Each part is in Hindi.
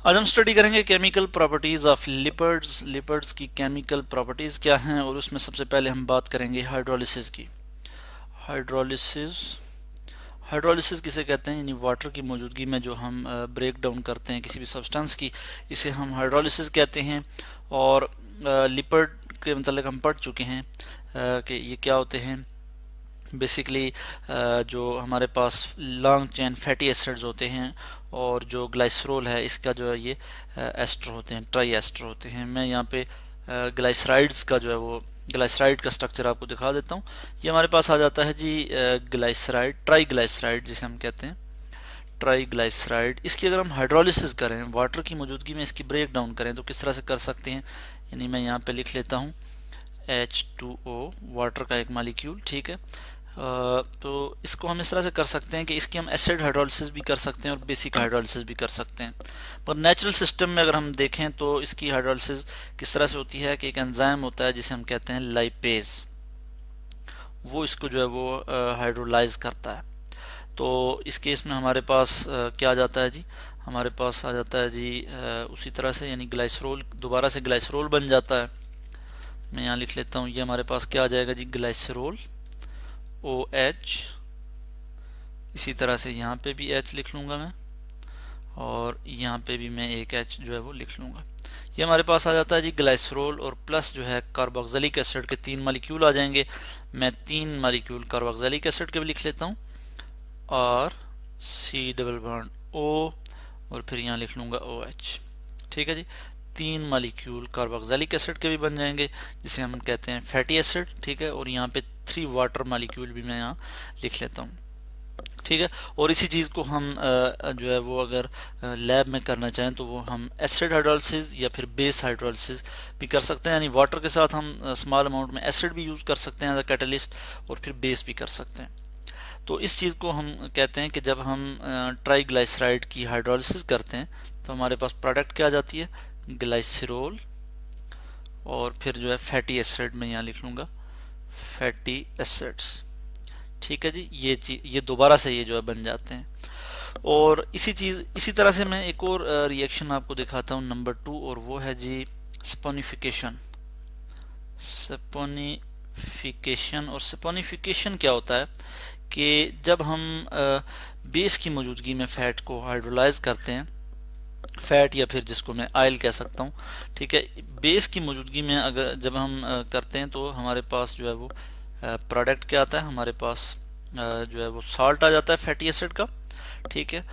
आज हम स्टडी करेंगे chemical properties of lipids. Lipids की केमिकल प्रॉपर्टीज क्या हैं, और उसमें सबसे पहले हम बात करेंगे हाइड्रोलिसिस की। हाइड्रोलिसिस हाइड्रोलिसिस किसे कहते हैं, यानी वाटर की मौजूदगी में जो हम ब्रेक डाउन करते हैं किसी भी सब्सटेंस की, इसे हम हाइड्रोलिसिस कहते हैं। और लिपिड के मतलब हम पढ़ चुके हैं कि ये क्या होते हैं। बेसिकली जो हमारे पास लॉन्ग चेन फैटी एसिड्स होते हैं, और जो ग्लाइसरोल है इसका जो है ये एस्टर होते हैं, ट्राई एस्टर होते हैं। मैं यहाँ पे ग्लाइसराइड्स का जो है वो ग्लाइसराइड का स्ट्रक्चर आपको दिखा देता हूँ। ये हमारे पास आ जाता है जी ग्लाइसराइड, ट्राई ग्लाइसराइड जिसे हम कहते हैं, ट्राई ग्लाइसराइड। इसकी अगर हम हाइड्रोलिसिस करें, वाटर की मौजूदगी में इसकी ब्रेक डाउन करें, तो किस तरह से कर सकते हैं। यानी मैं यहाँ पे लिख लेता हूँ H2O, वाटर का एक मालिक्यूल, ठीक है। तो इसको हम इस तरह से कर सकते हैं कि इसकी हम एसिड हाइड्रोलिसिस भी कर सकते हैं और बेसिक हाइड्रोलिसिस भी कर सकते हैं। पर नेचुरल सिस्टम में अगर हम देखें तो इसकी हाइड्रोलिसिस किस तरह से होती है कि एक एंजाइम होता है जिसे हम कहते हैं लाइपेज, वो इसको जो है वो हाइड्रोलाइज करता है। तो इस केस में हमारे पास क्या आ जाता है जी, हमारे पास आ जाता है जी उसी तरह से, यानी ग्लाइसरोल दोबारा से ग्लाइसरोल बन जाता है। मैं यहाँ लिख लेता हूँ, ये हमारे पास क्या आ जाएगा जी, ग्लाइसरोल OH। इसी तरह से यहाँ पे भी H लिख लूँगा मैं, और यहाँ पे भी मैं एक H जो है वो लिख लूँगा। ये हमारे पास आ जाता है जी ग्लाइसरोल, और प्लस जो है कार्बोक्सिलिक एसिड के 3 मॉलिक्यूल आ जाएंगे। मैं 3 मॉलिक्यूल कार्बोक्सिलिक एसिड के भी लिख लेता हूँ, और C डबल बॉन्ड O, और फिर यहाँ लिख लूँगा OH। ठीक है जी, 3 मॉलिक्यूल कार्बोक्सिलिक एसिड के भी बन जाएंगे जिसे हम कहते हैं फैटी एसिड, ठीक है। और यहाँ पे 3 वाटर मॉलिक्यूल भी मैं यहाँ लिख लेता हूँ, ठीक है। और इसी चीज़ को हम जो है वो अगर लैब में करना चाहें तो वो हम एसिड हाइड्रोलिसिस या फिर बेस हाइड्रोलिसिस भी कर सकते हैं, यानी वाटर के साथ हम स्मॉल अमाउंट में एसिड भी यूज़ कर सकते हैं एज अ कैटलिस्ट, और फिर बेस भी कर सकते हैं। तो इस चीज़ को हम कहते हैं कि जब हम ट्राईग्लाइसराइड की हाइड्रोलिसिस करते हैं तो हमारे पास प्रोडक्ट क्या आ जाती है, ग्लाइसरोल, और फिर जो है फैटी एसिड में यहाँ लिख लूँगा फैटी एसिड्स। ठीक है जी, ये दोबारा से ये जो है बन जाते हैं। और इसी तरह से मैं एक और रिएक्शन आपको दिखाता हूँ, नंबर 2, और वो है जी सपोनिफिकेशन। सपोनिफिकेशन, और सपोनिफिकेशन क्या होता है कि जब हम बेस की मौजूदगी में फैट को हाइड्रोलाइज करते हैं, फैट या फिर जिसको मैं ऑयल कह सकता हूँ, ठीक है। बेस की मौजूदगी में अगर जब हम करते हैं तो हमारे पास जो है वो प्रोडक्ट क्या आता है, हमारे पास जो है वो साल्ट आ जाता है फैटी एसिड का, ठीक है।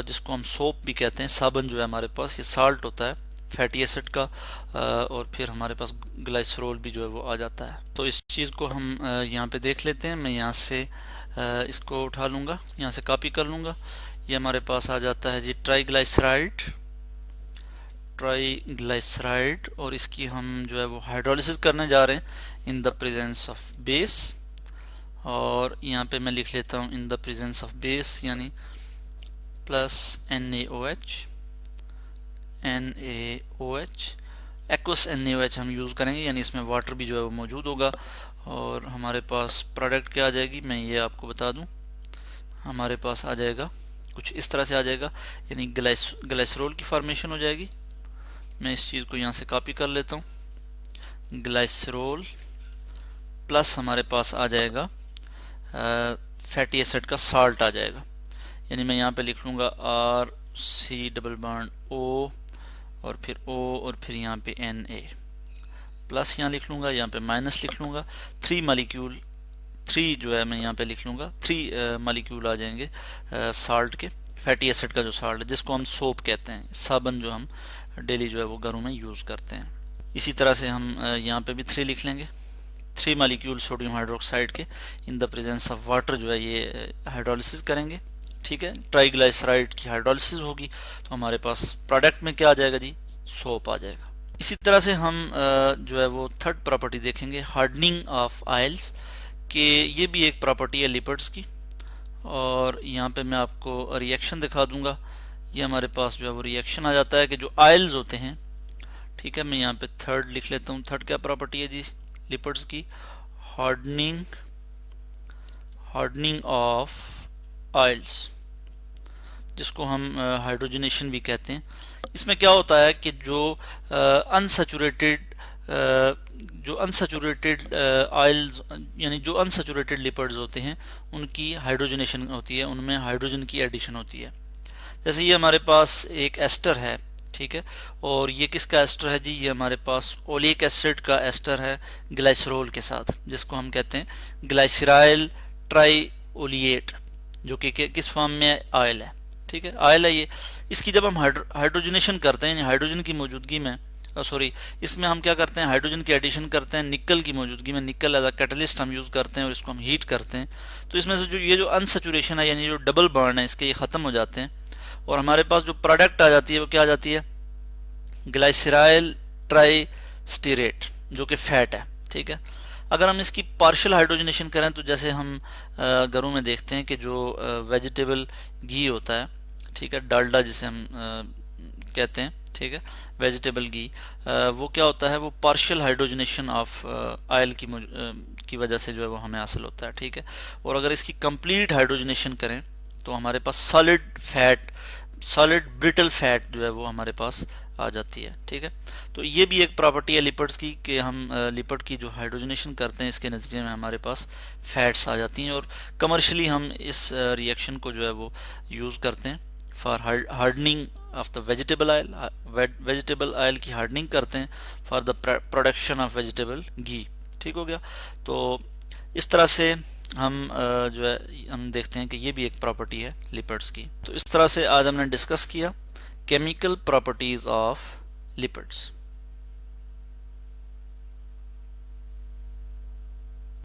जिसको हम सोप भी कहते हैं, साबुन जो है हमारे पास ये साल्ट होता है फैटी एसिड का। और फिर हमारे पास ग्लाइसरोल भी जो है वो आ जाता है। तो इस चीज़ को हम यहाँ पे देख लेते हैं। मैं यहाँ से इसको उठा लूँगा, यहाँ से कॉपी कर लूँगा। ये हमारे पास आ जाता है जी ट्राईग्लाइसराइड, ट्राईग्लाइसराइड, और इसकी हम जो है वो हाइड्रोलिसिस करने जा रहे हैं in the presence of base. और यहाँ पे मैं लिख लेता हूँ in the presence of base, यानी plus NaOH, NaOH, aqueous NaOH हम यूज़ करेंगे, यानी इसमें वाटर भी जो है वो मौजूद होगा। और हमारे पास प्रोडक्ट क्या आ जाएगी, मैं ये आपको बता दूं, हमारे पास आ जाएगा कुछ इस तरह से आ जाएगा, यानी ग्लाइसरोल की फॉर्मेशन हो जाएगी। मैं इस चीज़ को यहाँ से कॉपी कर लेता हूँ, ग्लाइसरोल प्लस हमारे पास आ जाएगा फैटी एसिड का साल्ट आ जाएगा, यानी मैं यहाँ पे लिख लूँगा RC डबल बॉन्ड O, और फिर O, और फिर यहाँ पे Na, प्लस यहाँ लिख लूँगा, यहाँ पे माइनस लिख लूँगा। 3 मॉलिक्यूल, 3 जो है मैं यहाँ पे लिख लूँगा, 3 मॉलिक्यूल आ जाएंगे साल्ट के, फैटी एसिड का जो साल्ट है जिसको हम सोप कहते हैं, साबुन जो हम डेली जो है वो घरों में यूज़ करते हैं। इसी तरह से हम यहाँ पे भी 3 लिख लेंगे, 3 मॉलिक्यूल सोडियम हाइड्रोक्साइड के इन द प्रेजेंस ऑफ वाटर जो है ये हाइड्रोलिसिस करेंगे, ठीक है। ट्राईग्लाइसराइड की हाइड्रोलिसिस होगी तो हमारे पास प्रोडक्ट में क्या आ जाएगा जी, सोप आ जाएगा। इसी तरह से हम जो है वो थर्ड प्रॉपर्टी देखेंगे, हार्डनिंग ऑफ आयल्स, कि ये भी एक प्रॉपर्टी है लिपिड्स की। और यहाँ पे मैं आपको रिएक्शन दिखा दूंगा। ये हमारे पास जो है वो रिएक्शन आ जाता है कि जो आयल्स होते हैं, ठीक है। मैं यहाँ पे थर्ड लिख लेता हूँ। थर्ड क्या प्रॉपर्टी है जी लिपिड्स की, हार्डनिंग ऑफ आयल्स। जिसको हम हाइड्रोजनेशन भी कहते हैं। इसमें क्या होता है कि जो अनसैचुरेटेड ऑयल्स यानी जो अनसैचुरेटेड लिपिड्स होते हैं उनकी हाइड्रोजनेशन होती है, उनमें हाइड्रोजन की एडिशन होती है। जैसे ये हमारे पास एक एस्टर है, ठीक है, और ये किसका एस्टर है जी, ये हमारे पास ओलिक एसिड का एस्टर है ग्लाइसरोल के साथ, जिसको हम कहते हैं ग्लाइसराइल ट्राइओलिएट, जो कि किस फॉर्म में ऑयल है, ठीक है, ऑयल है ये। इसकी जब हम हाइड्रोजनेशन करते हैं, हाइड्रोजन की मौजूदगी में सॉरी इसमें हम क्या करते हैं, हाइड्रोजन की एडिशन करते हैं निकल की मौजूदगी में, निकल एज अ कैटलिस्ट हम यूज़ करते हैं और इसको हम हीट करते हैं। तो इसमें से जो अनसेचुरेशन है यानी जो डबल बॉन्ड है इसके, ये ख़त्म हो जाते हैं और हमारे पास जो प्रोडक्ट आ जाती है वो क्या आ जाती है, ग्लाइसराइल ट्राइस्टीरेट, जो कि फैट है, ठीक है। अगर हम इसकी पार्शियल हाइड्रोजनेशन करें तो जैसे हम घरों में देखते हैं कि जो वेजिटेबल घी होता है, ठीक है, डालडा जिसे हम कहते हैं, ठीक है, वेजिटेबल घी, वो क्या होता है, वो पार्शियल हाइड्रोजनेशन ऑफ ऑयल की वजह से जो है वो हमें हासिल होता है, ठीक है। और अगर इसकी कंप्लीट हाइड्रोजनेशन करें तो हमारे पास सॉलिड ब्रिटल फैट जो है वो हमारे पास आ जाती है, ठीक है। तो ये भी एक प्रॉपर्टी है लिपिड्स की कि हम लिपिड की जो हाइड्रोजनेशन करते हैं इसके नतीजे में हमारे पास फैट्स आ जाती हैं और कमर्शियली हम इस रिएक्शन को जो है वो यूज़ करते हैं for hardening of the vegetable oil, vegetable oil की हार्डनिंग करते हैं for the production of vegetable ghee, ठीक हो गया। तो इस तरह से हम जो है हम देखते हैं कि ये भी एक प्रॉपर्टी है लिपिड्स की। तो इस तरह से आज हमने डिस्कस किया केमिकल प्रॉपर्टीज ऑफ लिपिड्स।